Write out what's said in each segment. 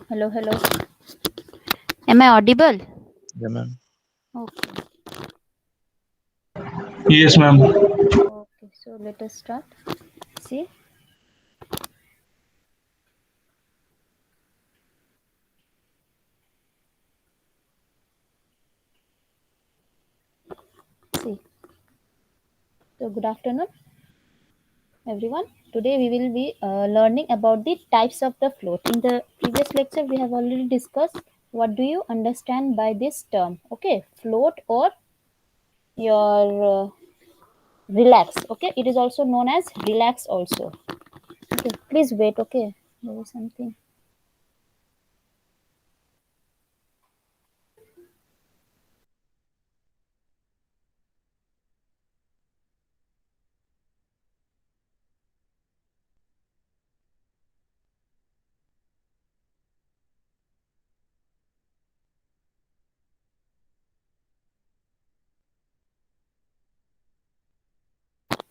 Hello, hello. Am I audible? Yeah, ma'am. Okay. Yes, ma'am. Okay, so let us start. See, see. So, good afternoon, everyone. Today we will be learning about the types of the float. In the previous lecture, we have already discussed what do you understand by this term. Okay, float or your relax. Okay, it is also known as relax also. Okay, please wait. Okay, there is something.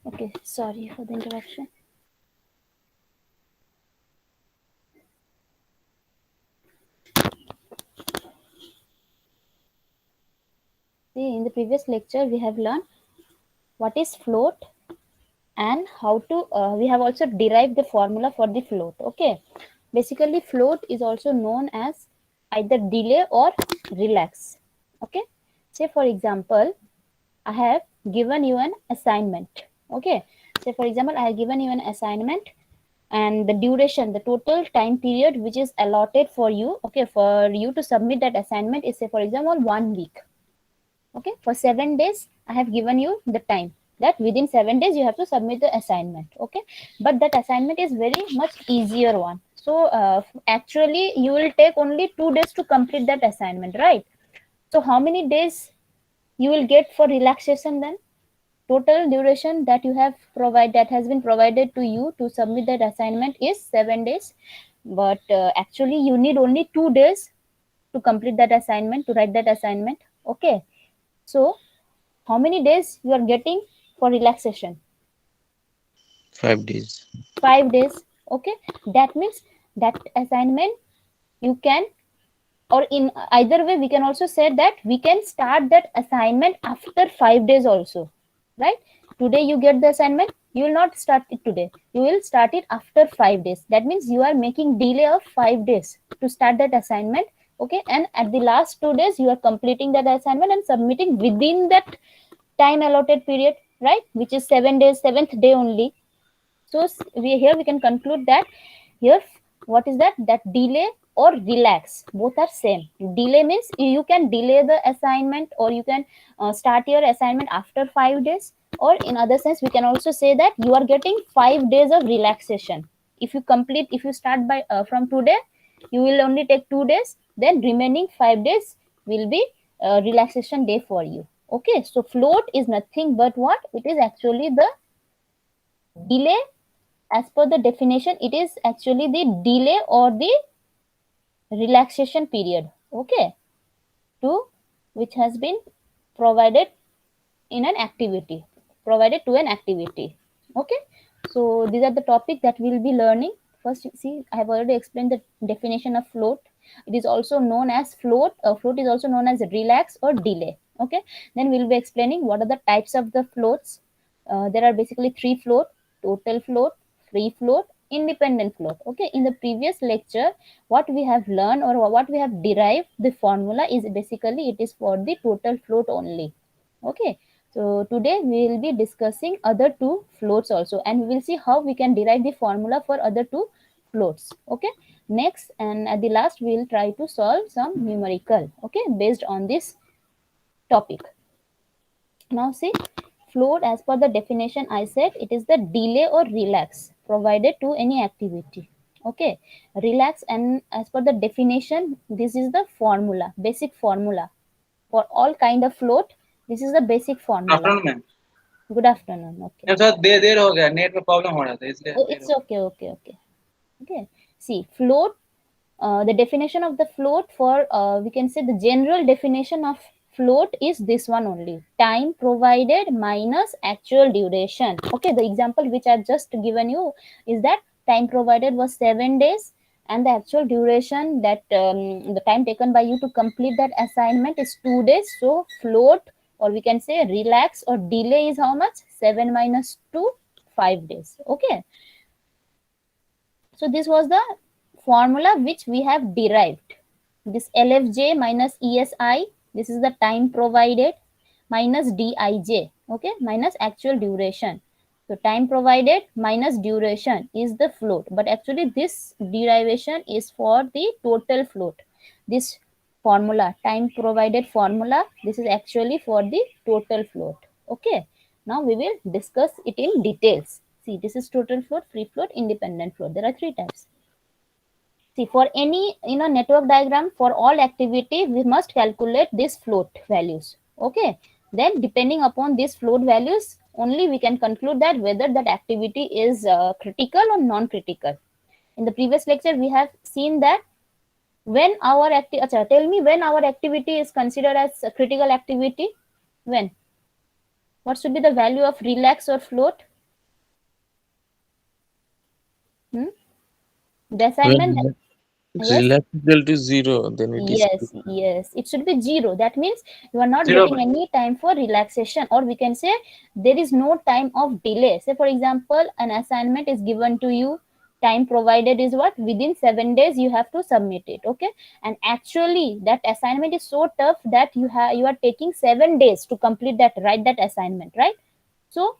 Okay, sorry for the interruption. See, in the previous lecture, we have learned what is float and how to we have also derived the formula for the float. Okay, basically float is also known as either delay or relax. Okay, say for example, I have given you an assignment. Okay, say for example, I have given you an assignment, and the duration, the total time period which is allotted for you, okay, for you to submit that assignment is, say for example, 1 week. Okay, for 7 days I have given you the time that within 7 days you have to submit the assignment. Okay, but that assignment is very much easier one. So actually you will take only 2 days to complete that assignment, right? So how many days you will get for relaxation then? Total duration that you have provided, that has been provided to you to submit that assignment, is 7 days, but actually you need only 2 days to complete that assignment, to write that assignment. Okay, so how many days you are getting for relaxation? 5 days. 5 days. Okay, that means that assignment you can, or in either way we can also say that we can start that assignment after 5 days also, right? Today you get the assignment, you will not start it today, you will start it after 5 days. That means you are making delay of 5 days to start that assignment. Okay, and at the last 2 days you are completing that assignment and submitting within that time allotted period, right, which is 7 days, seventh day only. So we can conclude that here, what is that delay or relax, both are same. Delay means you can delay the assignment, or you can start your assignment after 5 days, or in other sense we can also say that you are getting 5 days of relaxation. If you complete, if you start by from today, you will only take 2 days, then remaining 5 days will be relaxation day for you. Okay, so float is nothing but what? It is actually the delay. As per the definition, it is actually the delay or the relaxation period. Okay, to which has been provided in an activity, provided to an activity. Okay, so these are the topic that we'll be learning. First, you see, I have already explained the definition of float. It is also known as float. Float is also known as relax or delay. Okay, then we'll be explaining what are the types of the floats. There are basically three float: total float, free float, independent float. Okay, in the previous lecture, what we have learned or what we have derived the formula is basically it is for the total float only. Okay, so today we will be discussing other two floats also, and we will see how we can derive the formula for other two floats. Okay, next and at the last we will try to solve some numerical, okay, based on this topic. Now see, float, as per the definition I said, it is the delay or relax provided to any activity. Okay, relax, and as per the definition, this is the formula, basic formula for all kind of float. This is the basic formula. Afternoon ma'am. Good afternoon. Okay. थोड़ा देर देर हो गया, net में problem हो रहा था इसलिए Oh, there it's हो गया। okay. Okay. Okay. Okay. See, float. The definition of the float for we can say the general definition of float is this one only: time provided minus actual duration. Okay, the example which I just given you is that time provided was 7 days, and the actual duration that the time taken by you to complete that assignment is 2 days. So float, or we can say relax or delay, is how much? 7 minus 2, 5 days. Okay, so this was the formula which we have derived. This LFJ minus ESI, this is the time provided, minus DIJ, okay, minus actual duration. So time provided minus duration is the float, but actually this derivation is for the total float. This formula, time provided formula, this is actually for the total float. Okay, now we will discuss it in details. See, this is total float, free float, independent float. There are three types. See, for any network diagram, for all activity, we must calculate these float values. Okay. Then depending upon these float values, only we can conclude that whether that activity is critical or non-critical. In the previous lecture, we have seen that when our tell me when our activity is considered as a critical activity. When? What should be the value of relax or float? Hmm? The assignment. When Yes. relax equal to 0, then it is Yes, yes, it should be 0. That means you are not Zero. getting any time for relaxation, or we can say there is no time of delay. Say, for example, an assignment is given to you, time provided is what? Within 7 days you have to submit it. Okay, and actually that assignment is so tough that you are taking 7 days to complete that, write that assignment, right? So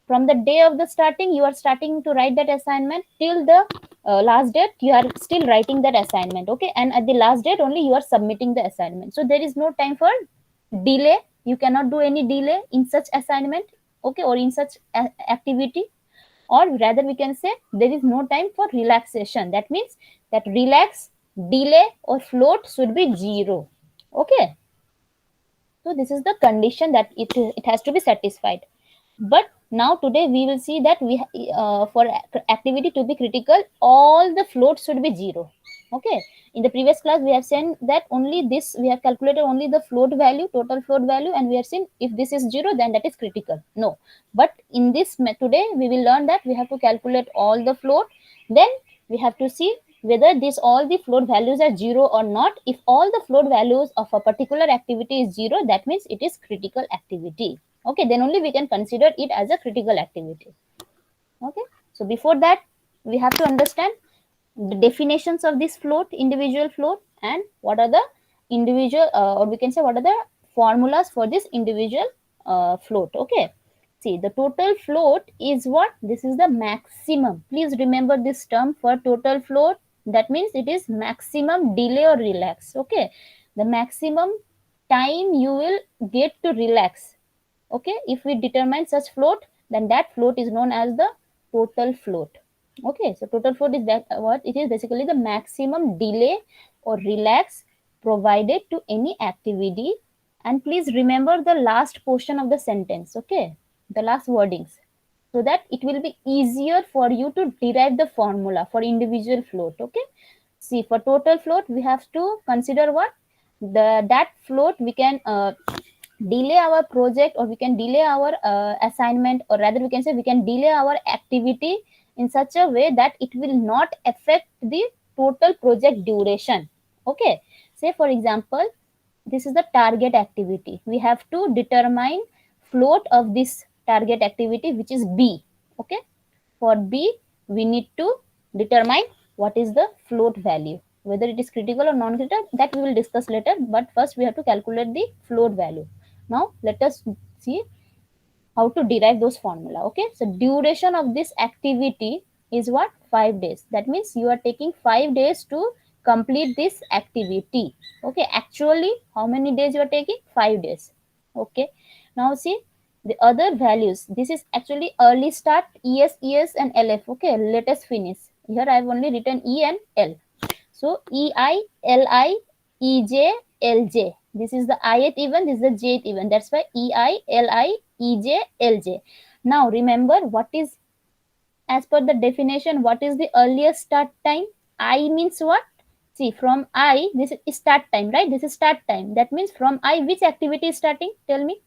from the day of the starting, you are starting to write that assignment till the last date, you are still writing that assignment. Okay, and at the last date only you are submitting the assignment. So there is no time for delay. You cannot do any delay in such assignment, okay, or in such activity. Or rather we can say there is no time for relaxation. That means that relax, delay or float should be 0. Okay, so this is the condition that it has to be satisfied. But now today we will see that for activity to be critical, all the floats should be 0. Okay, in the previous class we have seen that only this, we have calculated only the float value, total float value, and we have seen if this is 0 then that is critical. No, but in this today we will learn that we have to calculate all the float. Then we have to see whether this all the float values are 0 or not. If all the float values of a particular activity is 0, that means it is critical activity. Okay, then only we can consider it as a critical activity. Okay, so before that we have to understand the definitions of this float, individual float, and what are the individual or we can say what are the formulas for this individual float. Okay, see, the total float is what? This is the maximum. Please remember this term for total float. That means it is maximum delay or relax. Okay, the maximum time you will get to relax. Okay, if we determine such float, then that float is known as the total float. Okay, so total float is that what it is basically the maximum delay or relax provided to any activity. And please remember the last portion of the sentence. Okay, the last wordings, so that it will be easier for you to derive the formula for individual float. Okay, see, for total float we have to consider what? That float we can delay our project, or we can delay our assignment, or rather we can say we can delay our activity in such a way that it will not affect the total project duration. Okay, say for example, this is the target activity. We have to determine float of this target activity, which is B. Okay, for B we need to determine what is the float value, whether it is critical or non-critical, that we will discuss later. But first we have to calculate the float value. Now let us see how to derive those formula. Okay, so duration of this activity is what? 5 days. That means you are taking 5 days to complete this activity. Okay, actually how many days you are taking? 5 days. Okay, now see the other values. This is actually early start, ES, and LF. Okay, let us finish. Here I have only written E and L. So EI, LI, EJ, LJ. This is the ith event, this is the jth event. That's why EI, LI, EJ, LJ. Now remember what is, as per the definition, what is the earliest start time? I means what? See, from I, this is start time, right? This is start time. That means from I, which activity is starting? Tell me.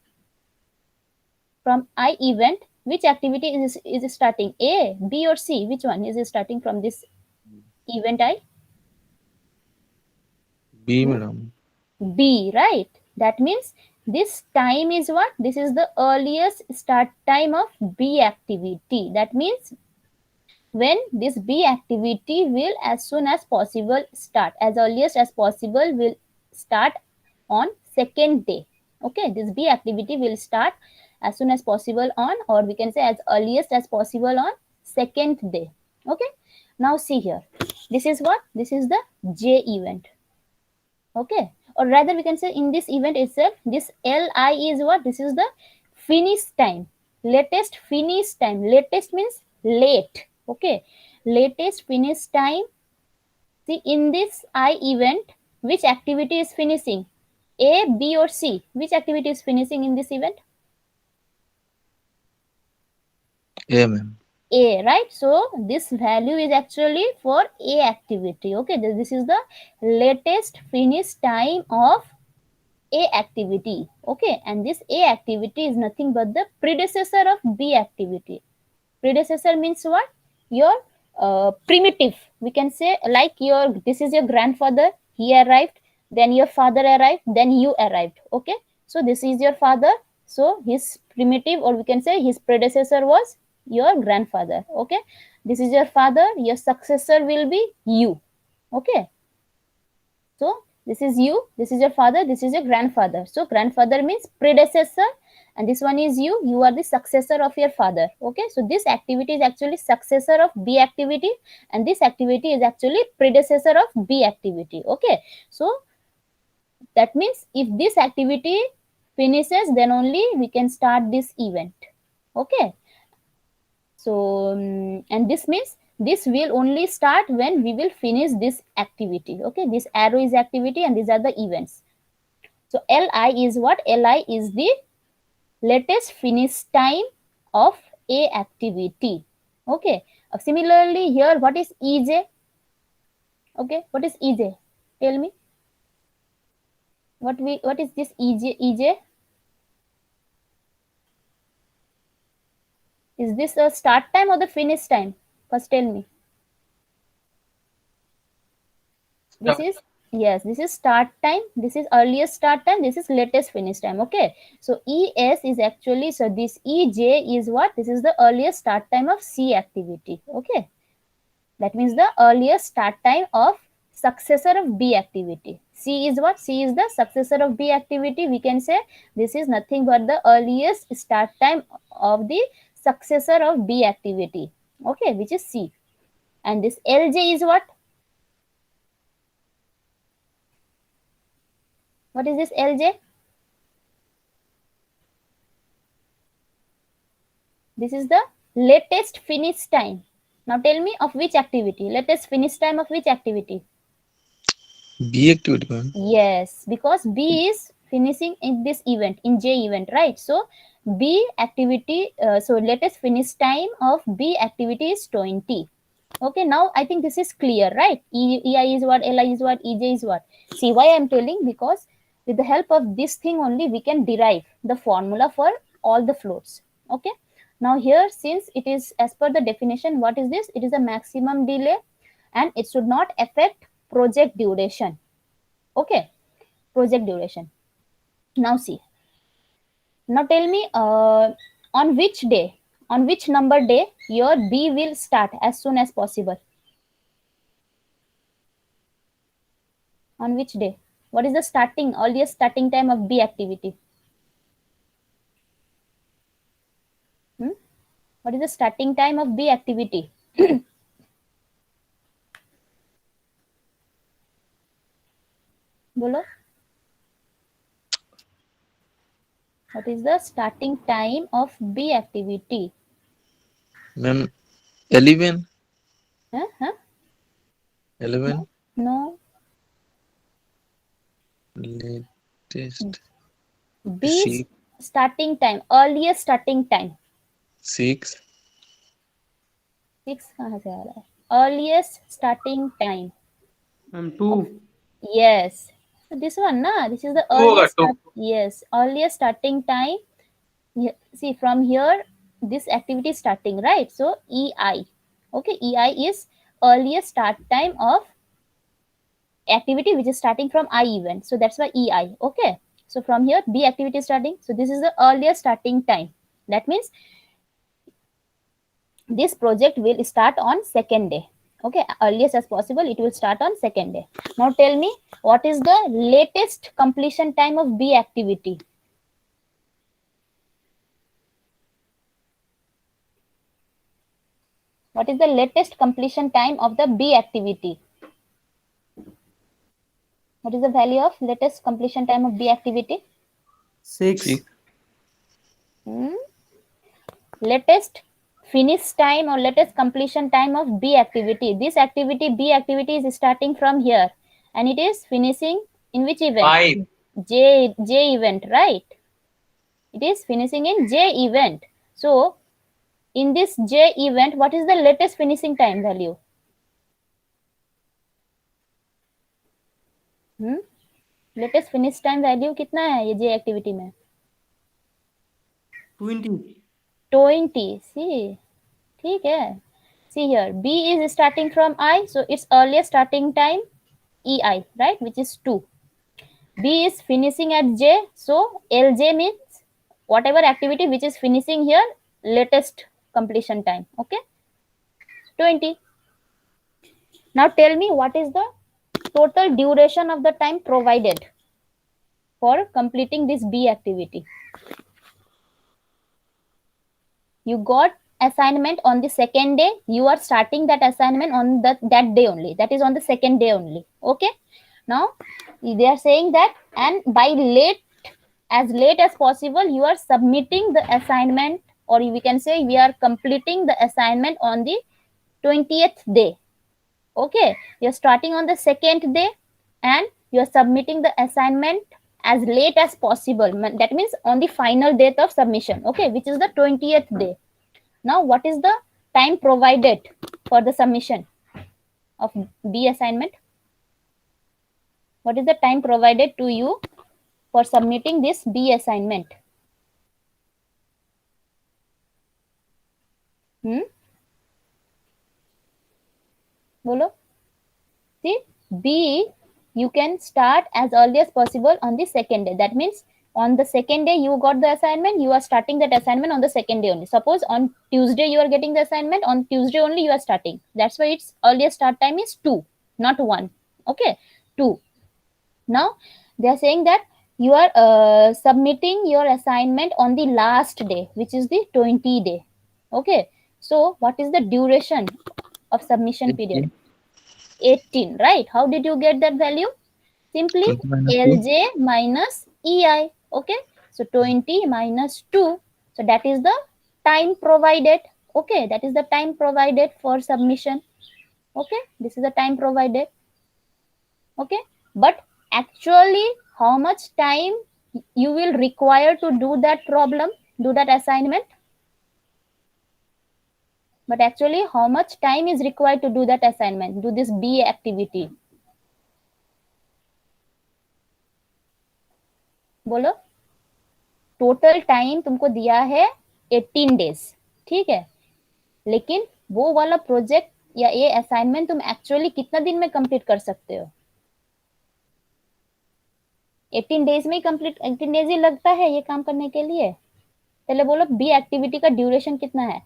From I event, which activity is starting? A, B, or C? Which one is starting from this event I? B, madam. B, right? That means this time is what? This is the earliest start time of B activity. That means when this B activity will as soon as possible start, as earliest as possible will start on second day. Okay, this B activity will start as soon as possible on, or we can say as earliest as possible on second day. Okay, now see here, this is what? This is the J event. Okay, or rather we can say in this event itself, this Li is what? This is the finish time, latest finish time. Latest means late. Okay, latest finish time. See, in this I event, which activity is finishing? A, B or C? Which activity is finishing in this event? A, ma'am. A, right? So this value is actually for A activity. Okay, this is the latest finish time of A activity. Okay, and this A activity is nothing but the predecessor of B activity. Predecessor means what? Your primitive. We can say like this is your grandfather, he arrived, then your father arrived, then you arrived. Okay, so this is your father, so his primitive, or we can say his predecessor was your grandfather. Okay, this is your father, your successor will be you. Okay, so this is you, this is your father, this is your grandfather. So grandfather means predecessor, and this one is you are the successor of your father. Okay, so this activity is actually successor of B activity, and this activity is actually predecessor of B activity. Okay, so that means if this activity finishes, then only we can start this event. Okay, so and this means this will only start when we will finish this activity. Okay, this arrow is activity and these are the events. So Li is what? Li is the latest finish time of A activity. Okay, similarly here, what is Ej? Okay, what is Ej? Tell me, what is this Ej? Is this a start time or the finish time? First tell me. This is, yes, this is start time, this is earliest start time, this is latest finish time. Okay, so Es is actually, so this Ej is what? This is the earliest start time of C activity. Okay, that means the earliest start time of successor of B activity. C is what? C is the successor of B activity. We can say this is nothing but the earliest start time of the successor of B activity. Okay, which is C. And this Lj is what? What is this Lj? This is the latest finish time. Now tell me of which activity? Latest finish time of which activity? B activity, ma'am. Yes, because B is finishing in this event, in J event, right? So B activity, so latest finish time of B activity is 20. Okay, now I think this is clear, right? Ei is what, Li is what, Ej is what. See why I'm telling? Because with the help of this thing only we can derive the formula for all the floats. Okay, now here, since it is as per the definition, what is this? It is a maximum delay and it should not affect project duration. Okay, project duration. Now see, now tell me on which day, on which number day your B will start as soon as possible? On which day? What is the starting, earliest starting time of B activity? What is the starting time of B activity? Bolo. What is the starting time of B activity? Ma'am, 11. Huh? 11. No. Latest. B starting time, earliest starting time. 6. 6 कहाँ से आ रहा है? Earliest starting time. 2. Yes. So this one, na? This is the earliest. Yes, earliest starting time. See, from here, this activity is starting, right? So EI. Okay, EI is earliest start time of activity which is starting from I event. So that's why EI. Okay. So from here, B activity is starting. So this is the earliest starting time. That means this project will start on second day. Okay, earliest as possible, it will start on second day. Now tell me, what is the latest completion time of B activity? What is the latest completion time of the B activity? What is the value of latest completion time of B activity? 6. 6. Latest finish time or latest completion time of B activity. This activity, B activity, is starting from here and it is finishing in which event? 5. J event, right? It is finishing in J event. So in this J event, what is the latest finishing time value? Latest finish time value कितना है ये जे activity में? 20. सी ठीक है. See here, B is starting from I, so its earliest starting time EI, right, which is 2. B is finishing at J, so LJ means whatever activity which is finishing here, latest completion time. Okay, 20. Now tell me, what is the total duration of the time provided for completing this B activity? You got assignment on the second day, you are starting that assignment on that day only, that is on the second day only. Okay, now they are saying that, and by as late as possible you are submitting the assignment, or we can say we are completing the assignment on the 20th day. Okay, you're starting on the second day and you're submitting the assignment as late as possible. That means on the final date of submission, okay, which is the 20th day. Now what is the time provided for the submission of B assignment? What is the time provided to you for submitting this B assignment? Bolo. See, B you can start as early as possible on the second day. That means on the second day you got the assignment, you are starting that assignment on the second day only. Suppose on Tuesday you are getting the assignment, on Tuesday only you are starting. That's why its earliest start time is 2, not 1. Okay, 2. Now they are saying that you are submitting your assignment on the last day, which is the 20 day. Okay, so what is the duration of submission period? 18, right? How did you get that value? Simply LJ minus EI. Okay, so 20 minus 2, so that is the time provided. Okay, that is the time provided for submission. Okay, this is the time provided. Okay, but actually how much time you will require to do that problem, do that assignment? But actually how much time is required to do that assignment, do this B activity? बोलो. Total time तुमको दिया है 18 days, ठीक है, लेकिन वो वाला project या ये असाइनमेंट तुम एक्चुअली कितना दिन में कंप्लीट कर सकते हो? 18 डेज में ही कंप्लीट, 18 डेज ही लगता है ये काम करने के लिए. पहले बोलो बी एक्टिविटी का ड्यूरेशन कितना है?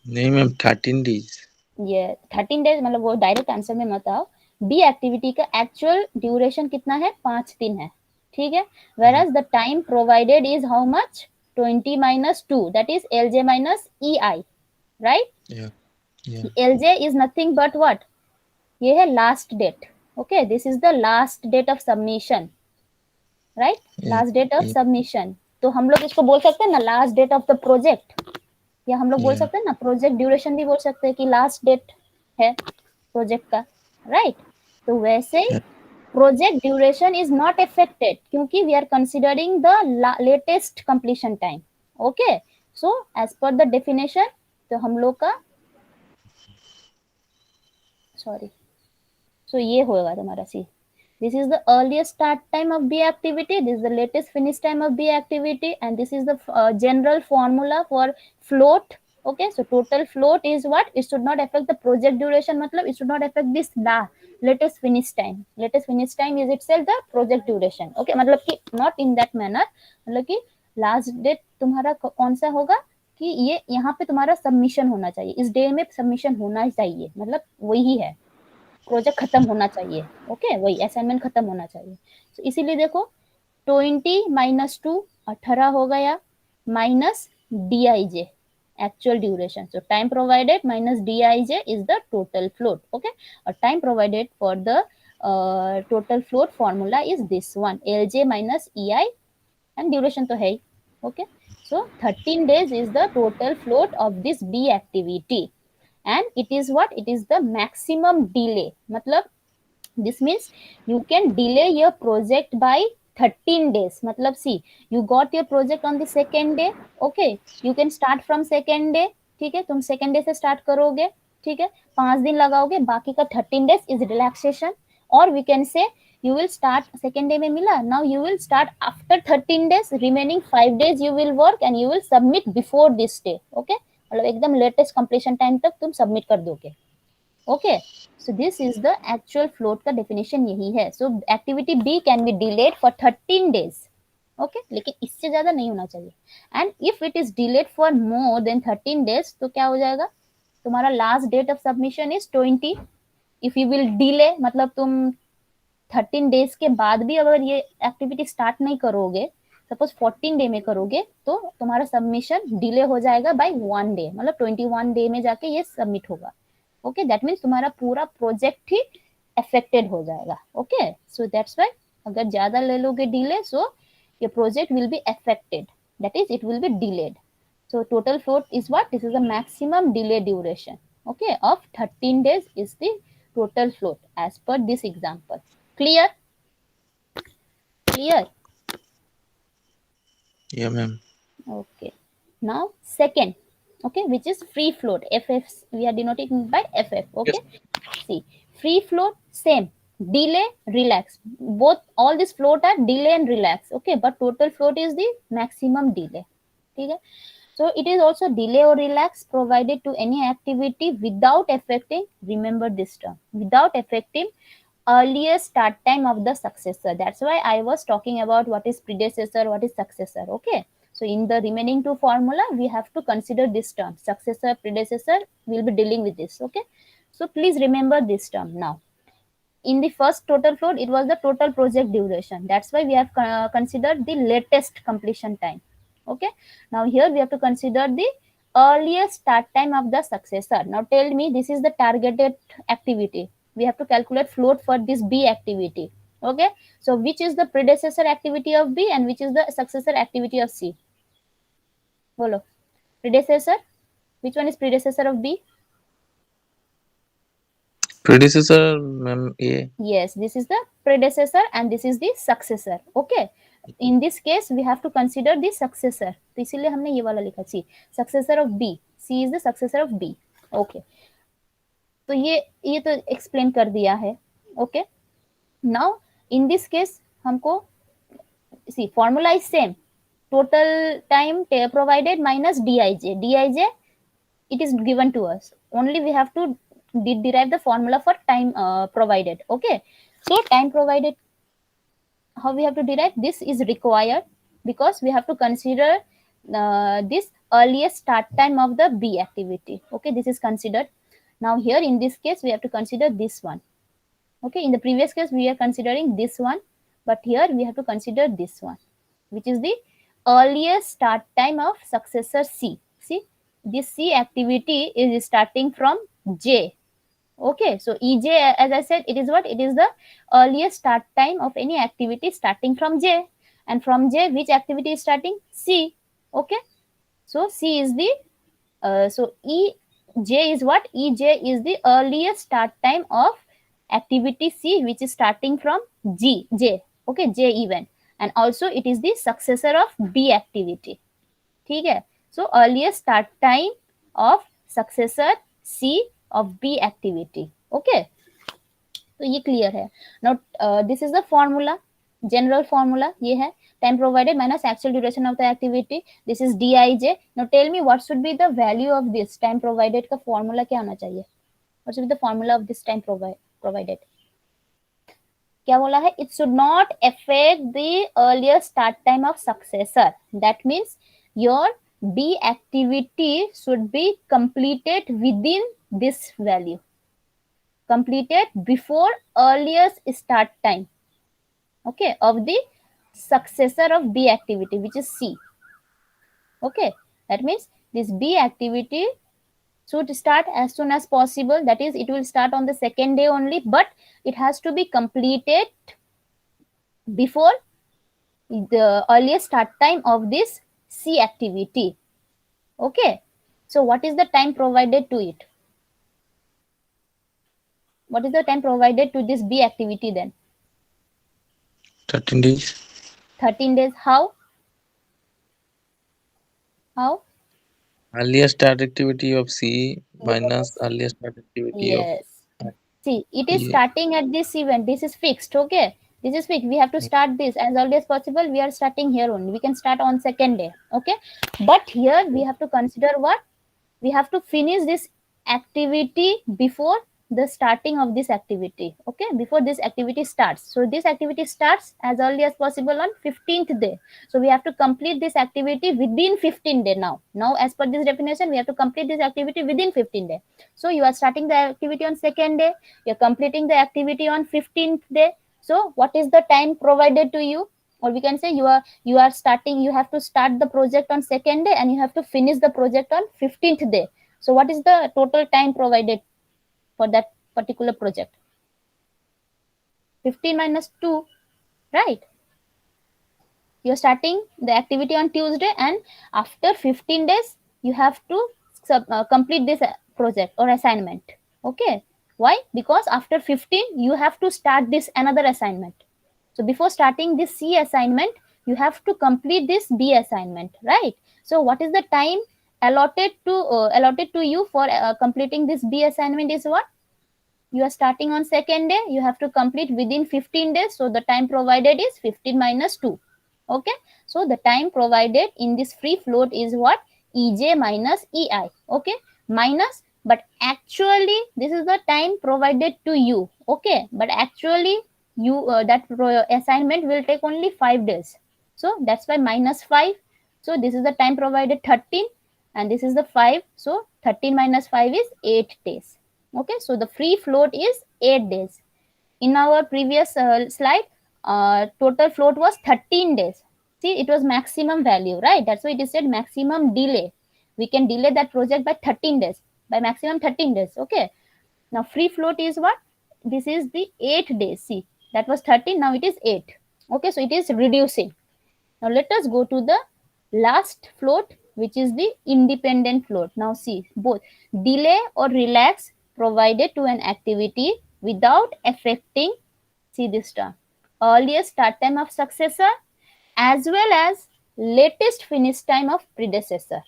नहीं मैम 13 डेज. ये 13 डेज मतलब वो डायरेक्ट आंसर में मत आओ. बी एक्टिविटी का एक्चुअल ड्यूरेशन कितना है? 5 दिन है, ठीक है. whereas the time provided is how much? 20 minus 2, that is LJ minus EI, right? Yeah. LJ is nothing but what? ये है last date. Okay, this is the last date of submission, right? Last date of submission. तो हम लोग इसको बोल सकते हैं ना last date of the project, या हम लोग बोल सकते हैं ना प्रोजेक्ट ड्यूरेशन भी बोल सकते हैं कि लास्ट डेट है प्रोजेक्ट का, राइट? तो वैसे project duration is not affected क्योंकि we are considering the latest completion time. Okay, so as per the definition, तो हम लोग का सो ये होगा तुम्हारा सी. This is the earliest start time of B activity. This is the latest finish time of B activity, and this is the general formula for float. Okay, so total float is what? It should not affect the project duration. मतलब it should not affect this latest finish time is itself the project duration. Okay, मतलब कि not in that manner, मतलब कि last date तुम्हारा कौन सा होगा कि ये यहाँ पे तुम्हारा सबमिशन होना चाहिए, इस डे में सबमिशन होना चाहिए, मतलब वही है, प्रोजेक्ट खत्म होना चाहिए। ओके, वही असाइनमेंट खत्म होना चाहिए। तो इसीलिए देखो 20 माइनस 2 18 हो गया, minus DIJ actual duration. So time provided minus DIJ is the total float. Okay, or time provided for the total float formula is this one, LJ minus EI, and duration तो है ही। Okay, so 13 days is the total float of this B activity, and it is what, it is the maximum delay, मतलब this means you can delay your project by 13 days. मतलब see, you got your project on the second day, okay, you can start from second day, ठीक है, तुम second day से start करोगे, ठीक है, 5 दिन लगाओगे, बाकी का 13 days is relaxation, or we can say you will start second day में मिला, now you will start after 13 days, remaining 5 days you will work and you will submit before this day. Okay, मतलब एकदम latest completion time तक तुम submit कर दोगे। Okay, so this is the actual float का definition यही है। So activity B can be delayed for 13 days. Okay, लेकिन इससे ज्यादा नहीं होना चाहिए। And if it is delayed for more than 13 days तो क्या हो जाएगा, तुम्हारा last date of submission is 20। If you will delay, मतलब तुम 13 डेज के बाद भी अगर ये एक्टिविटी स्टार्ट नहीं करोगे, सपोज 14 डे में करोगे, तो तुम्हारा सबमिशन डिले हो जाएगा बाय 1 डे, मतलब 21 डे में जाके ये सबमिट होगा। ओके, दैट मीन्स तुम्हारा पूरा प्रोजेक्ट ही अफेक्टेड हो जाएगा। ओके, सो दैट्स व्हाई अगर ज्यादा ले लोगे delay, so your project will be affected, that is it will be delayed. So total float is what, this is the maximum delay duration, okay, of 13 days is the total float as per this example. Clear? Clear? Yeah, ma'am. Okay, now second, okay, which is free float, FF, we are denoting by FF. Okay, see, free float same, delay, relax, both, all this float are delay and relax. Okay, but total float is the maximum delay. Okay, so it is also delay or relax provided to any activity without affecting, remember this term, without affecting earliest start time of the successor. That's why I was talking about what is predecessor, what is successor. Okay, so in the remaining two formula we have to consider this term, successor, predecessor, we'll be dealing with this. Okay, so please remember this term. Now in the first total float, it was the total project duration, that's why we have considered the latest completion time. Okay, now here we have to consider the earliest start time of the successor. Now tell me, this is the targeted activity, we have to calculate float for this B activity. Okay, so which is the predecessor activity of B and which is the successor activity of C? Bolo, predecessor, which one is predecessor of B? Predecessor, ma'am, A. Yes, this is the predecessor and this is the successor. Okay, in this case we have to consider the successor, तो इसीलिए हमने ये वाला लिखा, C, successor of B, C is the successor of B. Okay, तो ये तो explain कर दिया है। Okay, now in this case हमको see formula is same, total time provided minus DIJ it is given to us, only we have to derive the formula for time provided. Okay, so time provided, how we have to derive this is required because we have to consider this earliest start time of the B activity. Okay, this is considered. Now here in this case we have to consider this one. Okay, in the previous case we are considering this one, but here we have to consider this one, which is the earliest start time of successor C. See, this C activity is starting from J. Okay, so EJ, as I said, it is what, it is the earliest start time of any activity starting from J, and from J which activity is starting? C. Okay, so C is the so EJ is what, EJ is the earliest start time of activity C, which is starting from J. Okay, J event, and also it is the successor of B activity. ठीक है, so earliest start time of successor C of B activity. Okay, तो ये clear है। Now this is the formula, general formula ये है, time provided minus actual duration of the activity, this is DIJ. Now tell me what should be the value of this time provided का formula क्या आना चाहिए, what should be the formula of this time provided? क्या बोला है? It should not affect the earlier start time of successor. That means your B activity should be completed within this value, completed before earliest start time, okay, of the successor of B activity, which is C. Okay, that means this B activity should start as soon as possible. That is, it will start on the second day only, but it has to be completed before the earliest start time of this C activity. Okay, so what is the time provided to it? What is the time provided to this B activity then? 13 days. 13 days. How? How? Earliest start activity of C minus earliest start activity of Yes. See, it is A. starting at this event. This is fixed. Okay. This is fixed. We have to start this as early as possible. We are starting here only. We can start on second day. Okay. But here we have to consider what? We have to finish this activity before the starting of this activity. Okay. Before this activity starts. So this activity starts as early as possible on 15th day. So we have to complete this activity within 15 day now. Now, as per this definition, we have to complete this activity within 15 day. So you are starting the activity on second day, you're completing the activity on 15th day. So what is the time provided to you? Or we can say you are starting, you have to start the project on second day and you have to finish the project on 15th day. So what is the total time provided for that particular project? 15 minus 2, right? You're starting the activity on Tuesday and after 15 days you have to complete this project or assignment. Okay, why? Because after 15 you have to start this another assignment. So before starting this C assignment you have to complete this B assignment, right? So what is the time allotted to you for completing this B assignment is what? You are starting on second day, you have to complete within 15 days. So the time provided is 15 minus 2. Okay, so the time provided in this free float is what? EJ minus EI. Okay, minus, but actually this is the time provided to you. Okay, but actually you that assignment will take only 5 days, so that's why minus 5. So this is the time provided 13 and this is the 5, so 13 minus 5 is 8 days. Okay, so the free float is 8 days. In our previous slide, total float was 13 days. See, it was maximum value, right? That's why it is said maximum delay. We can delay that project by 13 days, by maximum 13 days. Okay, now free float is what? This is the 8 days. See, that was 13, now it is 8. Okay, so it is reducing. Now let us go to the last float, which is the independent float. Now see, both delay or relax provided to an activity without affecting, see this term, earliest start time of successor as well as latest finish time of predecessor.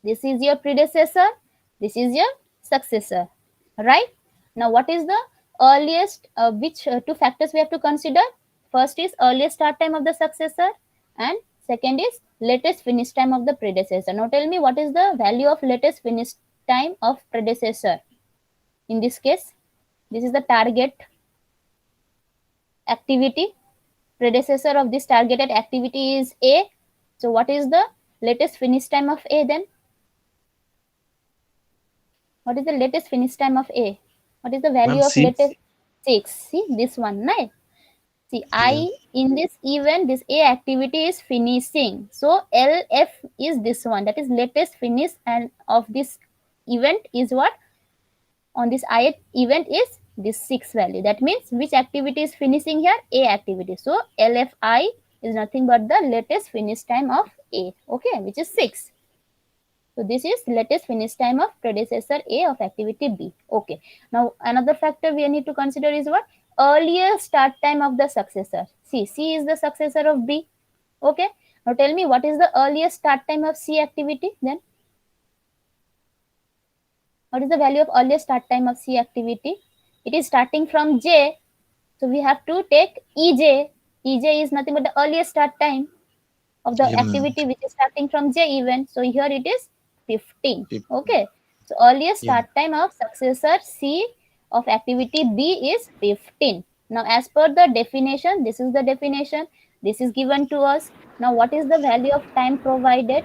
This is your predecessor, this is your successor, right? Now what is the earliest, which two factors we have to consider? First is earliest start time of the successor and second is latest finish time of the predecessor. Now tell me, what is the value of latest finish time of predecessor? In this case, this is the target activity. Predecessor of this targeted activity is A. So what is the latest finish time of A then? What is the latest finish time of A? What is the value Ma'am, of 6. latest? 6. See this one, right? See, Yeah. I in this event, this A activity is finishing. So LF is this one. That is latest finish and of this event is what? On this I event is this 6 value. That means which activity is finishing here? A activity. So LFI is nothing but the latest finish time of A. Okay, which is 6. So this is latest finish time of predecessor A of activity B. Okay. Now another factor we need to consider is what? Earlier start time of the successor. See, C is the successor of B. Okay. Now tell me, what is the earliest start time of C activity then? What is the value of earliest start time of C activity? It is starting from J. So we have to take EJ. EJ is nothing but the earliest start time of the Yeah, ma'am. activity which is starting from J event. So here it is 15. 15. Okay. So earliest Yeah. start time of successor C of activity B is 15. Now, as per the definition, this is the definition. This is given to us. Now, what is the value of time provided?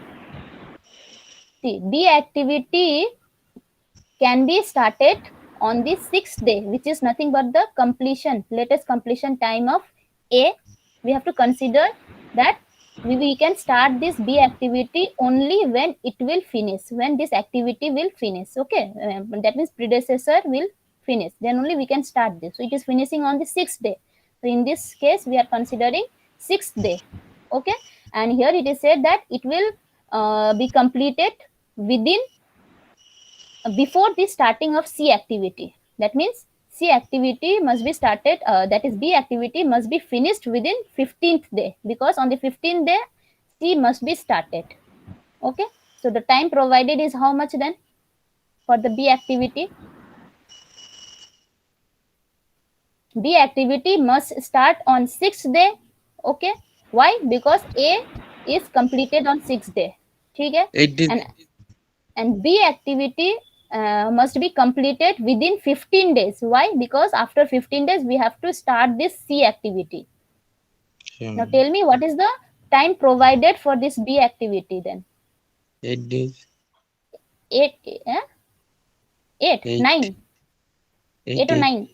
See, B activity can be started on the 6th day, which is nothing but the completion, latest completion time of A. We have to consider that we can start this B activity only when it will finish, when this activity will finish. Okay, that means predecessor will finish, then only we can start this. So it is finishing on the 6th day. So in this case, we are considering 6th day. Okay, and here it is said that it will be completed within before the starting of C activity. That means C activity must be started, that is B activity must be finished within 15th day, because on the 15th day C must be started. Okay, so the time provided is how much then for the B activity? B activity must start on 6th day. Okay, why? Because A is completed on 6th day. Okay, 8 days. and B activity must be completed within 15 days. Why? Because after 15 days, we have to start this C activity. Now tell me, what is the time provided for this B activity then? 8 days. 8, 8, 8. 9, 8 or 9.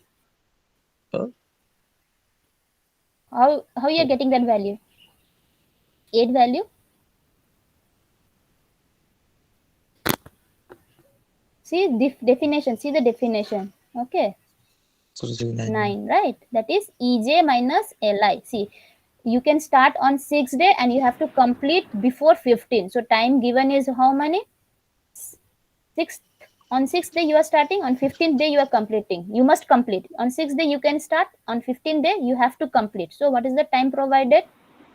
Oh, How you are getting that value? 8 value? See the definition, see the definition. Okay. so this is 9. 9, right? That is EJ minus LI. See, you can start on 6th day and you have to complete before 15. So time given is how many? 6th. On 6th day you are starting, on 15th day you are completing. You must complete. On 6th day you can start, on 15th day you have to complete. So what is the time provided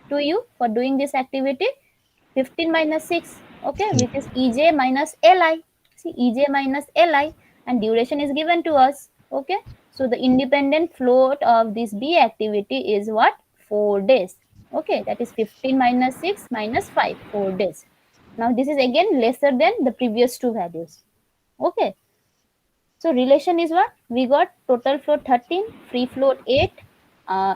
to you for doing this activity? 15 minus 6, okay, which is EJ minus LI. See, EJ minus LI, and duration is given to us. Okay, so the independent float of this B activity is what? 4 days. Okay, that is 15 minus 6 minus 5, 4 days. Now this is again lesser than the previous two values. Okay, so relation is what? We got total float 13, free float 8,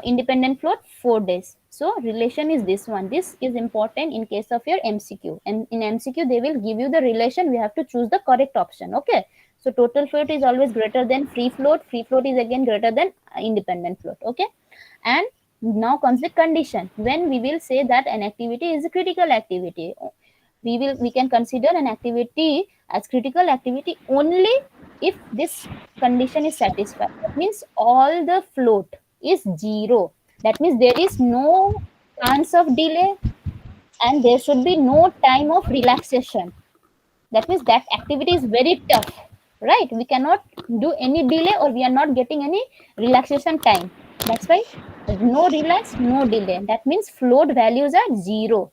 independent float 4 days. So relation is this one. This is important in case of your MCQ. And in MCQ, they will give you the relation. We have to choose the correct option. Okay. So total float is always greater than free float. Free float is again greater than independent float. Okay. And now comes the condition. When we will say that an activity is a critical activity, we can consider an activity as critical activity only if this condition is satisfied. That means all the float is 0. That means there is no chance of delay and there should be no time of relaxation. That means that activity is very tough, right? We cannot do any delay or we are not getting any relaxation time. That's why no relax, no delay. That means float values are 0.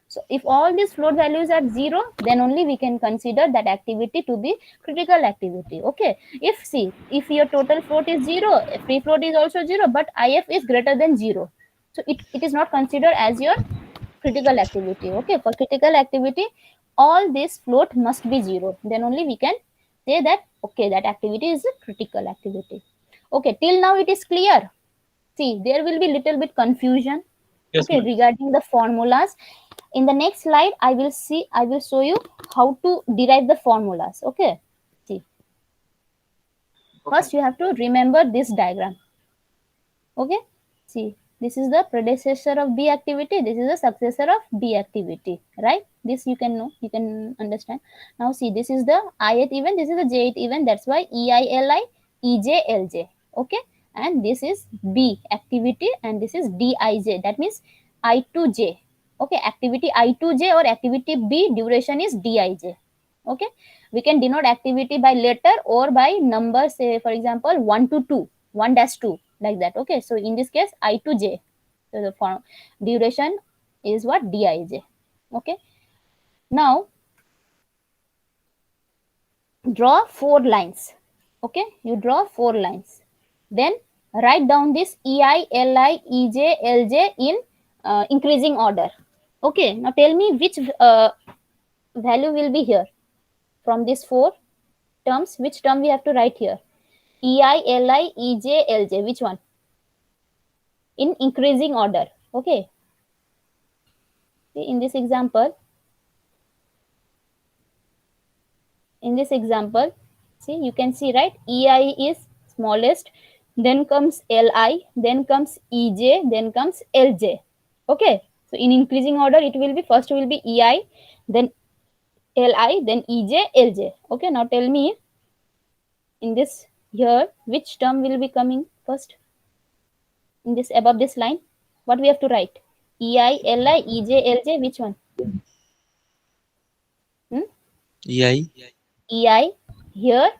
So if all these float values are 0, then only we can consider that activity to be critical activity. Okay. If your total float is 0, free float is also 0, but IF is greater than 0. So it is not considered as your critical activity. Okay. For critical activity, all this float must be 0. Then only we can say that, okay, that activity is a critical activity. Okay. Till now it is clear. See, there will be little bit confusion. Yes, Okay, ma'am. regarding the formulas. In the next slide, I will show you how to derive the formulas. Okay, see, first you have to remember this diagram. Okay, see, this is the predecessor of B activity, this is the successor of B activity, right? This you can know, you can understand. Now see, this is the ith event, this is the jth event, that's why EILI, EJ, LJ. Okay, and this is B activity and this is DIJ, that means I to J. Okay, activity I to J or activity B, duration is DIJ. Okay, we can denote activity by letter or by number, say for example 1 to 2, 1-2, like that. Okay, so in this case I to J, so the form duration is what? DIJ. Okay, now draw 4 lines. Okay, you draw 4 lines, then write down this EI, LI, EJ, LJ in increasing order. Okay, now tell me which value will be here from these 4 terms. Which term we have to write here? EI, LI, EJ, LJ, which one? in increasing order. Okay. See, in this example, see, you can see, right? EI is smallest, then comes LI, then comes EJ, then comes LJ. Okay. So in increasing order, it will be first will be EI, then LI, then EJ, LJ. Okay. Now tell me in this here, which term will be coming first in this above this line? What we have to write? EI, LI, EJ, LJ, which one? EI. EI here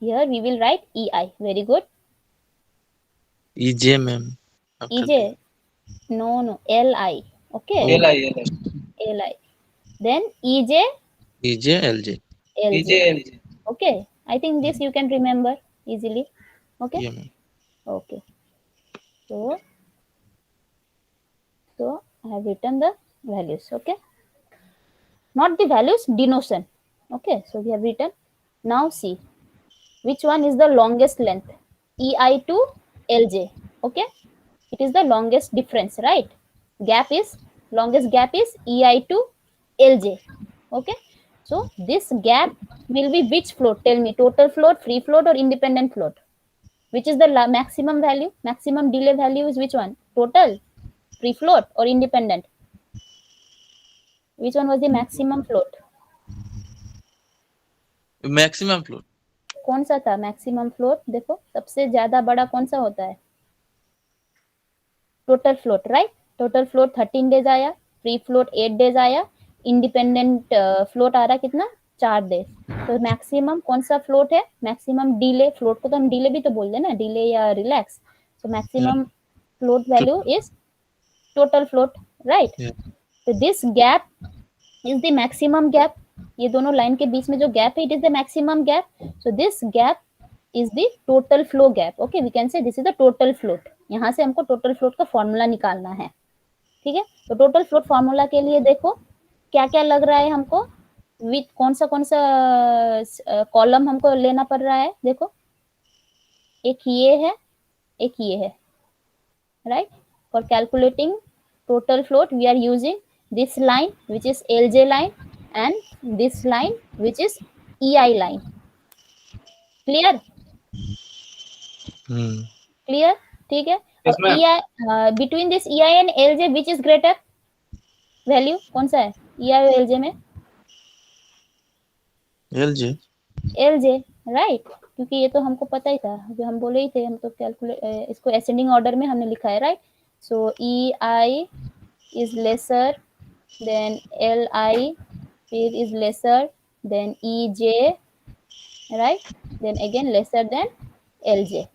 we will write EI. Very good. EJ, ma'am. After EJ, no, LI. Okay, LI. LI. Then EJ, EJ, LJ. LJ. Okay, I think this you can remember easily. Okay, Yeah, ma'am. okay. So I have written the values. Okay, not the values, denotion. Okay, so we have written. Now see which one is the longest length, EI to LJ. Okay, it is the longest difference, right? Longest gap is EI to LJ. Okay, so this gap will be which float? Tell me, total float, free float, or independent float? Which is the maximum value? Maximum delay value is which one? Total, free float, or independent? Which one was the maximum float? Maximum float. कौन सा था maximum float? देखो सबसे ज्यादा बड़ा कौन सा होता है? Total float, right? Total float 13 days आया, फ्री फ्लोट 8 डेज आया, इंडिपेंडेंट फ्लोट आ रहा कितना? 4 डेज. तो मैक्सिमम कौन सा फ्लोट है? मैक्सिमम डिले फ्लोट को तो हम डिले भी तो बोल देना, डिले या relax. So maximum float value is total float, right? Yeah. तो this gap is the maximum gap. ये दोनों लाइन के बीच में जो गैप है, it is the maximum gap. So this gap is the total float gap. Okay, we can say this is the total float. यहाँ से हमको टोटल फ्लोट का फॉर्मूला निकालना है. ठीक है, तो टोटल फ्लोट फॉर्मूला के लिए देखो क्या क्या लग रहा है हमको, विथ कौन सा कॉलम हमको लेना पड़ रहा है. देखो एक ये है, एक ये है, right? For calculating total float we are using this line which is LJ line and this line which is EI line. Clear? Clear? ठीक है. Yes, और EI between this EI and LJ which is greater value? कौन सा है EI और LJ में? LJ. LJ, right? क्योंकि ये तो हमको पता ही था, जो हम बोले ही थे, हम तो कैलकुलेट इसको असेंडिंग ऑर्डर में हमने लिखा है, right? So EI is lesser then LI is lesser then EJ, right? Then again lesser than LJ.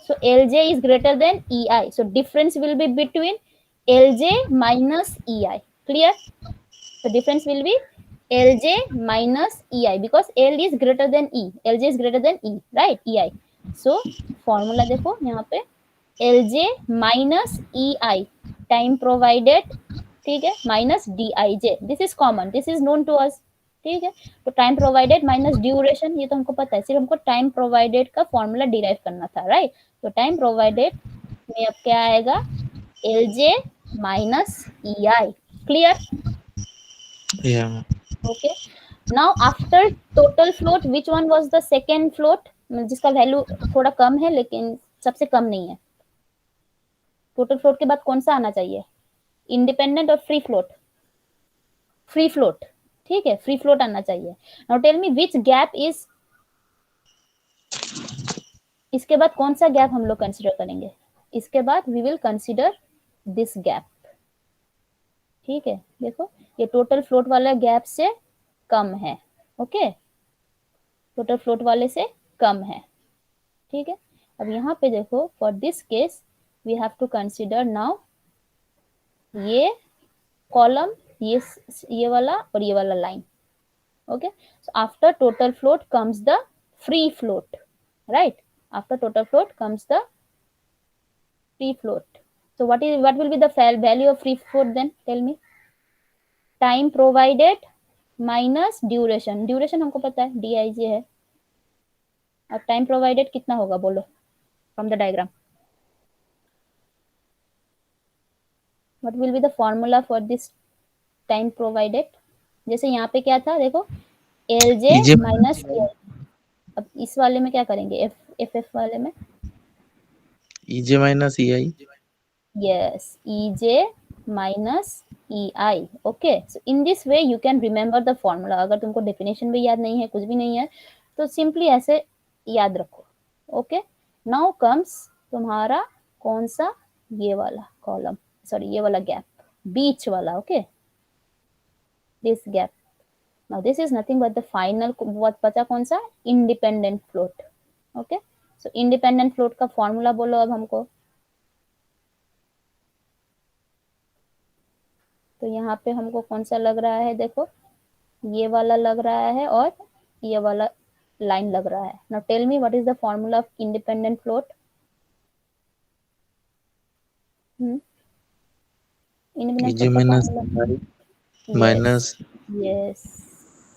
So LJ is greater than EI. So difference will be between LJ minus EI. Clear? So difference will be LJ minus EI because L is greater than E. LJ is greater than E, right? EI. So formula देखो यहाँ पे LJ minus EI time provided, ठीक है, minus DIJ. This is common, this is known to us. ठीक है, तो time provided minus duration, ये तो हमको पता है. सिर्फ हमको टाइम प्रोवाइडेड का फॉर्मूला डिराइव करना था, राइट? तो टाइम प्रोवाइडेड में अब क्या आएगा? LJ minus EI. Clear? Yeah. Okay. Now after total float which one was the second float जिसका वैल्यू थोड़ा कम है लेकिन सबसे कम नहीं है? टोटल फ्लोट के बाद कौन सा आना चाहिए? इंडिपेंडेंट और फ्री फ्लोट? फ्री फ्लोट, ठीक है, फ्री फ्लोट आना चाहिए. Now tell me which gap is, इसके बाद कौन सा गैप हम लोग कंसीडर करेंगे? इसके बाद we will consider this gap. ठीक है, देखो ये टोटल फ्लोट वाला गैप से कम है. ओके, टोटल फ्लोट वाले से कम है. ठीक है, अब यहाँ पे देखो for this case we have to consider now ये कॉलम, ये वाला और ये वाला line. Okay, so after total float comes the free float, right? After total float comes the free float. So what will be the value of free float then? Tell me. Time provided minus duration. Duration हमको पता है DIJ है. अब time provided कितना होगा बोलो from the diagram. What will be the formula for this time provided. जैसे यहाँ पे क्या था देखो, L J EJ minus L. अब इस वाले में क्या करेंगे, एफ वाले में EJ minus EI. yes, ej minus ei. Okay, so in this way you can remember the formula. अगर तुमको definition भी याद नहीं है, कुछ भी नहीं है, तो simply ऐसे याद रखो. Okay, now comes तुम्हारा कौन सा, ये वाला कॉलम, सॉरी ये वाला गैप, बीच वाला. Okay, this gap. Now this is nothing but the final, what बचा कौन सा, independent float. Okay, so independent float का formula बोलो अब हमको. तो यहाँ पे हमको कौन सा लग रहा है, देखो ये वाला लग रहा है और ये वाला लाइन लग रहा है. Now tell me what is the formula of independent float. Independent EJ float का minus फॉर्मूला, EI minus yes,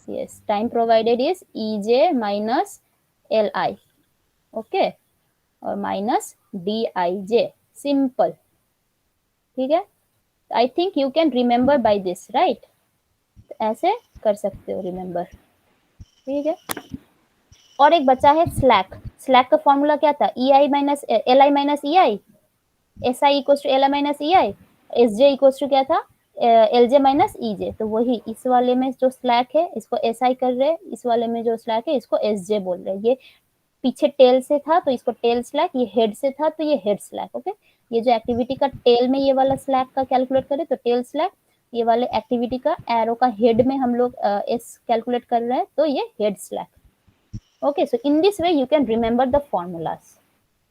yes, time provided is ej minus li. Okay, और माइनस dij. सिंपल. ठीक है, I think you can remember by this, right. ऐसे कर सकते हो remember. ठीक है, और एक बचा है स्लैक. स्लैक का फॉर्मूला क्या था, E I minus L I minus E I, S I equal to L I minus E I, S J equal to क्या था, एल जे माइनस ई जे. तो वही इस वाले में जो स्लैक है इसको एस आई कर रहे हैं, इस वाले में जो स्लैक है इसको एस जे बोल रहे हैं. ये पीछे टेल से था तो इसको टेल स्लैक, ये हेड से था तो ये हेड स्लैक. ओके, ये जो एक्टिविटी का टेल में ये वाला स्लैक का कैलकुलेट करें तो टेल स्लैक, ये वाले एक्टिविटी का एरो का हेड में हम लोग एस कैलकुलेट कर रहे हैं तो ये head slack. Okay, so in this way you can remember the formulas.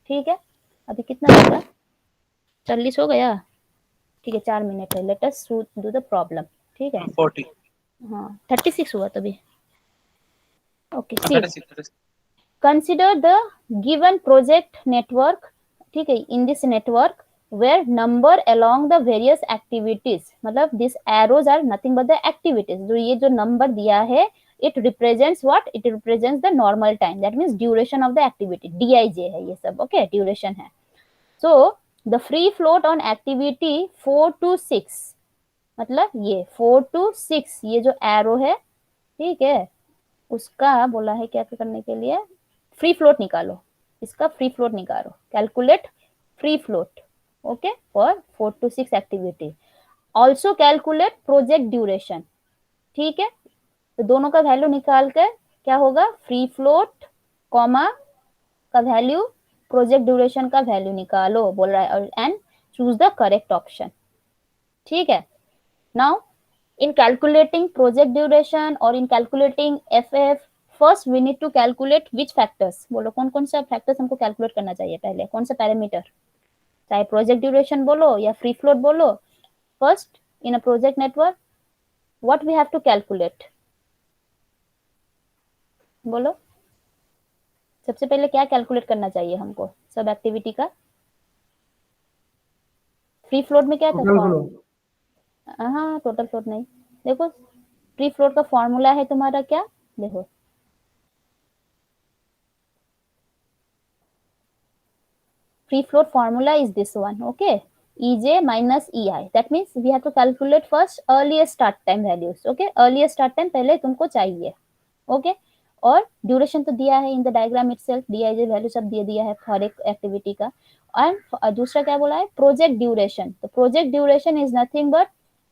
ठीक है, अभी कितना हो गया, 40 हो गया. ठीक है, 4 मिनट है. Let us do the problem. ठीक है, 40. हाँ 36 हुआ तभी. Okay, 36. consider the given project network. ठीक है, in this network where number along the various activities, मतलब these arrows are nothing but the activities. जो ये जो number दिया है it represents what, it represents the normal time, that means duration of the activity, dij है ये सब. okay, duration है. so the free float on activity 4 to 6, मतलब ये 4 to 6 ये जो arrow है, ठीक है, उसका बोला है क्या करने के लिए, फ्री फ्लोट निकालो. इसका फ्री फ्लोट निकालो, calculate free float. Okay, for 4 to 6 activity. Also calculate project duration. ठीक है, तो दोनों का वैल्यू निकाल कर क्या होगा, फ्री फ्लोट कॉमा का वैल्यू, प्रोजेक्ट ड्यूरेशन का वैल्यू निकालो बोल रहा है, and choose the correct option. ठीक है, now in calculating project duration or in calculating FF, first we need to calculate which factors. बोलो कौन कौन सा फैक्टर्स हमको कैलकुलेट करना चाहिए पहले, कौन सा पैरामीटर, चाहे प्रोजेक्ट ड्यूरेशन बोलो या फ्री फ्लोट बोलो. First in a project network what we have to calculate, बोलो सबसे पहले क्या कैलकुलेट करना चाहिए हमको सब एक्टिविटी का. फ्री फ्लोट में क्या था, हाँ टोटल फ्लोट नहीं. देखो फ्री फ्लोट का फॉर्मूला है तुम्हारा क्या, देखो free float formula is this one. Okay, ej minus ei, that means we have to calculate first earliest start time values. Okay, earliest start time पहले तुमको चाहिए. Okay, और ड्यूरेशन तो दिया है in the diagram itself, dij value सब दे दिया है हर एक एक्टिविटी का. एंड दूसरा क्या बोला है, प्रोजेक्ट ड्यूरेशन. तो project duration is nothing but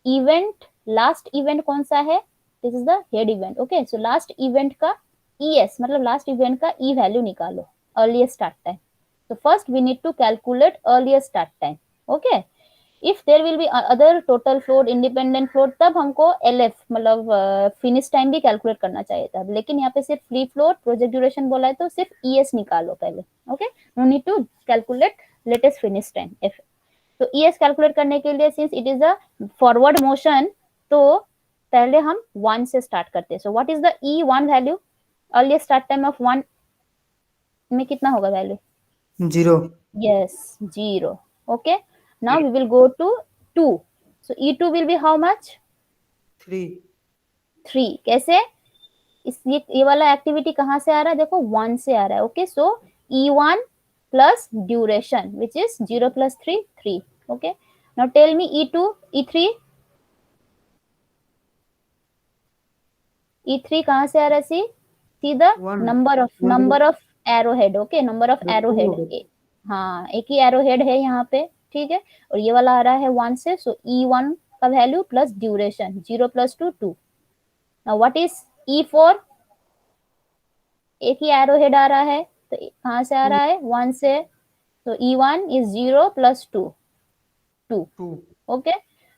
event, last event कौन सा है, this is the head event. Okay, so last event का es मतलब लास्ट इवेंट का e वैल्यू निकालो, earliest start time. So first we need to calculate earliest start time. Okay, if there will be other total float, independent float, तब हमको LF मतलब finish time भी calculate करना चाहिए था. लेकिन यहाँ पे सिर्फ फ्री फ्लोट प्रोजेक्ट ड्यूरेशन बोला है तो सिर्फ ES निकालो पहले. Okay, no need to calculate latest finish time F. तो ES कैलकुलेट करने के लिए since it is a forward motion, तो पहले हम 1 से स्टार्ट करते हैं. So what is the E1 value, earliest start time of 1 में कितना होगा value, 0. yes, 0. Okay, now we will go to 2. So E2 will be how much, 3. 3. कैसे, ये वाला एक्टिविटी कहाँ से आ रहा है, देखो 1 से आ रहा है. Okay, so E1 plus duration, which is 0 plus 3, 3. Okay, now tell me E2, E3. E3 कहाँ से आ रहा है? See the One. Number of arrowhead. Okay, number of The arrowhead. two. हाँ, एक ही एरोहेड है यहाँ पे. ठीक है, और ये वाला आ रहा है 1 से. सो E1 का value plus duration 0 plus 2, 2. Now what is E4? एक ही एरोहेड आ रहा है, तो कहाँ से आ रहा है? 1 से. तो E1 is 0 plus 2, 2. Two. Okay,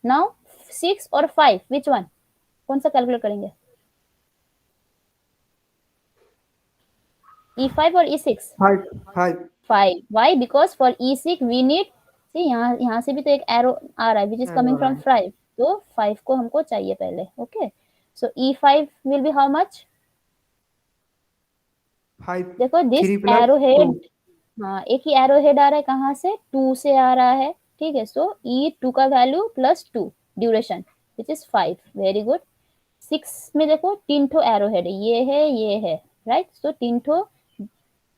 now 6 और 5, विच वन? कौन सा कैलकुलेट करेंगे? E5 और E6? 5. 5. 5. Why? Because for E6 we need, see यहाँ से भी तो एक एरो आ रहा है which is coming Arrow, from right. 5. तो 5 को हमको चाहिए पहले. Okay, so E5 will be how much? 5. देखो दिस 3 plus एरोहेड. 2. हाँ, एक ही एरोहेड आ रहा है, कहाँ से? 2 से आ रहा है. ठीक है, सो E2 का value plus 2 duration which is 5. Very good. 6 में देखो 3 ठो एरोहेड है, ये है राइट. सो 3 ठो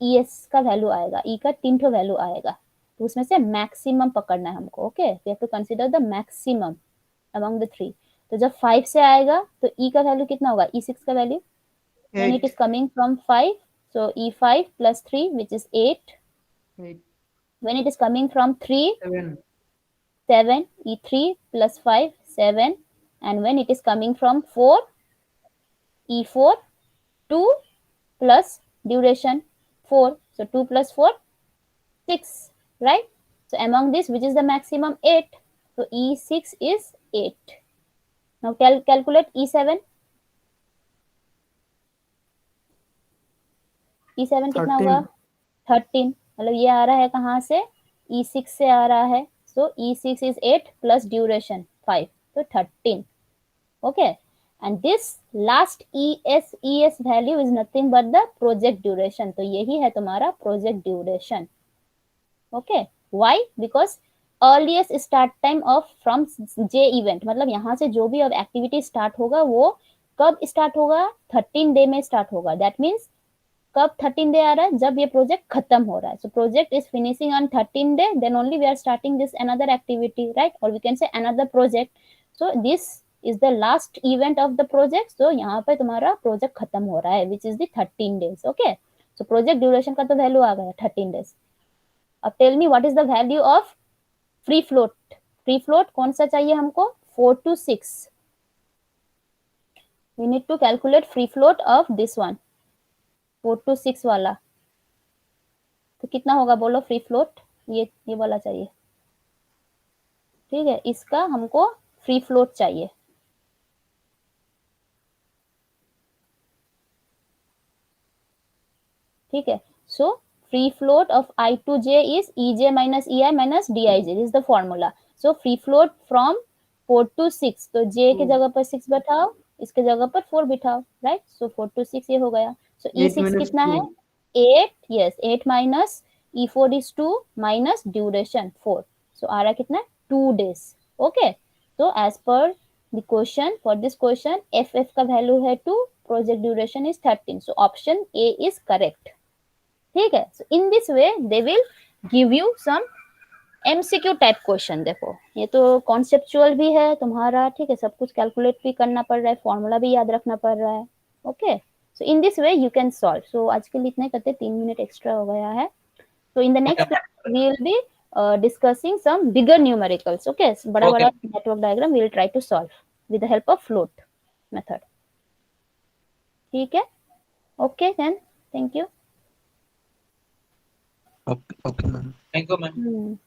ES का वैल्यू आएगा, E का 3 ठो वैल्यू आएगा. तो उसमें से मैक्सिमम पकड़ना है हमको. Okay, we have to consider the maximum among the 3. तो जब 5 से आएगा तो E का वैल्यू कितना होगा? E6 का value when it 8. is coming from 5, so E5 plus 3 which is 8. 8. When it is coming from 3, 7. 7. E3 plus 5, 7. And when it is coming from 4, E4, 2 plus duration 4. So 2 plus 4, 6, right? So among this, which is the maximum? 8. So E6 is 8. Now calculate E7. E7 कितना होगा? 13. मतलब ये आ रहा है कहाँ से? E6 से आ रहा है. So E6 is 8 plus duration 5. So 13. Okay. And this last ES value is nothing but the project duration. तो यही है तुम्हारा project duration. Okay. Why? Because earliest start time of from J event, मतलब यहाँ से जो भी अब एक्टिविटी स्टार्ट होगा वो कब स्टार्ट होगा? 13 डे में स्टार्ट होगा. दैट मीन्स कब 13 डे आ रहा है? जब ये प्रोजेक्ट खत्म हो रहा है. So project is finishing on 13 day, then only we are starting this another activity, right? और we can say another project. So this is the last event of the project. So यहाँ पे तुम्हारा project खत्म हो रहा है which is the 13 days. Okay, so project duration का तो वैल्यू आ गया 13 डेज. अब tell me what is the value of free float. Free float कौन सा चाहिए हमको? 4 to 6. We need to calculate free float of this one, 4 to 6 वाला. तो कितना होगा बोलो फ्री फ्लोट? ये वाला चाहिए. ठीक है, इसका हमको फ्री फ्लोट चाहिए. ठीक है, so free float of I2J is EJ minus EI minus DIJ. This is the formula. So free float from 4 to 6. तो J के जगह पर 6 बैठाओ, इसके जगह पर 4 बिठाओ, राइट? सो 4 to 6 ये हो गया. सो E6 कितना है? 8. Yes, 8 minus E4 is 2 minus duration 4. So आ रहा कितना? 2 days. ओके, तो as per the question, for this question FF का वैल्यू है 2, project duration is 13. So option A is correct. ठीक है, so in this way they will give you some MCQ type question. देखो ये तो conceptual भी है तुम्हारा. ठीक है, सब कुछ कैलकुलेट भी करना पड़ रहा है, फॉर्मूला भी याद रखना पड़ रहा है. Okay, so in this way you can solve. सो आज के लिए इतना ही करते, 3 मिनट एक्स्ट्रा हो गया है. So in the next we will be discussing some bigger numericals. Okay, बड़ा बड़ा network diagram we will try to solve with the help of float method. ठीक है, okay then, thank you. Okay, ma'am. Thank you, ma'am.